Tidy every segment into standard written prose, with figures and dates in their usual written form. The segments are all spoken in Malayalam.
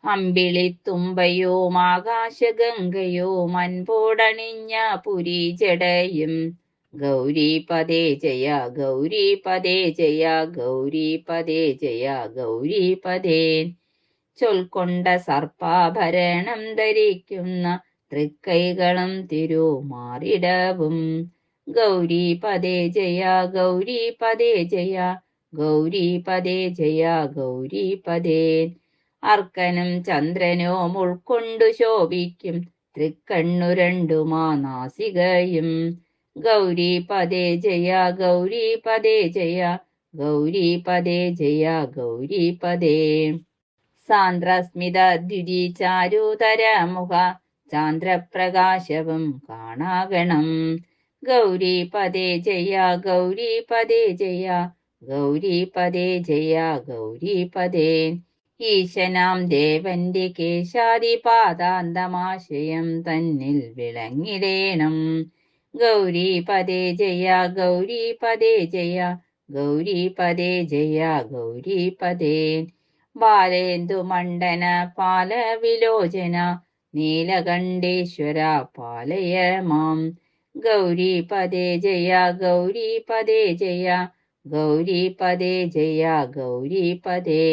അമ്പിളിത്തുമ്പയും ആകാശഗംഗയോ മൻപോടണിഞ്ഞ പുരീജടയും ഗൗരീപദേ ജയ ഗൗരീപദേ ജയ ഗൗരീപദേ ജയ ഗൗരീപദേ. ചൊൽക്കൊണ്ട സർപ്പാഭരണം ധരിക്കുന്ന തൃക്കൈകളും തിരുമാറിടവും ഗൗരീപദേ ജയ ഗൗരീപദേ ജയ ഗൗരീപദേ ജയ ഗൗരീപദേ. അർക്കനും ചന്ദ്രനും ഉൾക്കൊണ്ടു ശോഭിക്കും തൃക്കണ്ണു രണ്ടുമാ നാസികയും ഗൗരീപദേ ജയ ഗൗരീപദേ ജയ ഗൗരീപദേ ജയ ഗൗരീപദേ. സാന്ദ്രസ്മിത ദ്വിജി ചാരുതരമുഖ ചാന്ദ്രപ്രകാശവും കാണാകണം ഗൗരീപദേ ജയ ഗൗരീപദേ ജയ ഗൗരീപദേ ജയ ഗൗരീപദേ. ഈശനാം ദേവന്റെ കേശാദിപാദാന്തമാശയം തന്നിൽ വിളങ്ങിടേണം ഗൗരീപദേ ജയ ഗൗരീപദേ ജയ ഗൗരീപദേ ജയ ഗൗരീപദേ. ബാലേന്ദു മണ്ഡന പാലവിലോചന നീലകണ്ഠേശ്വര പാലയ മാം ഗൗരീപദേ ജയ ഗൗരീപദേ ജയ ഗൗരീപദേ ജയ ഗൗരീപദേ.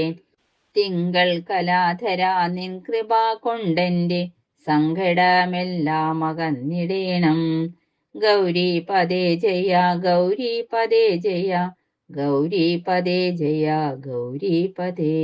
തിങ്കൾ കലാധര നിൻ കൃപ കൊണ്ടെന്റെ സങ്കടമെല്ലാം അകന്നിടേണം ഗൗരീപദേ ജയ ഗൗരീപദേ ജയ ഗൗരീപദേ ജയ ഗൗരീപദേ.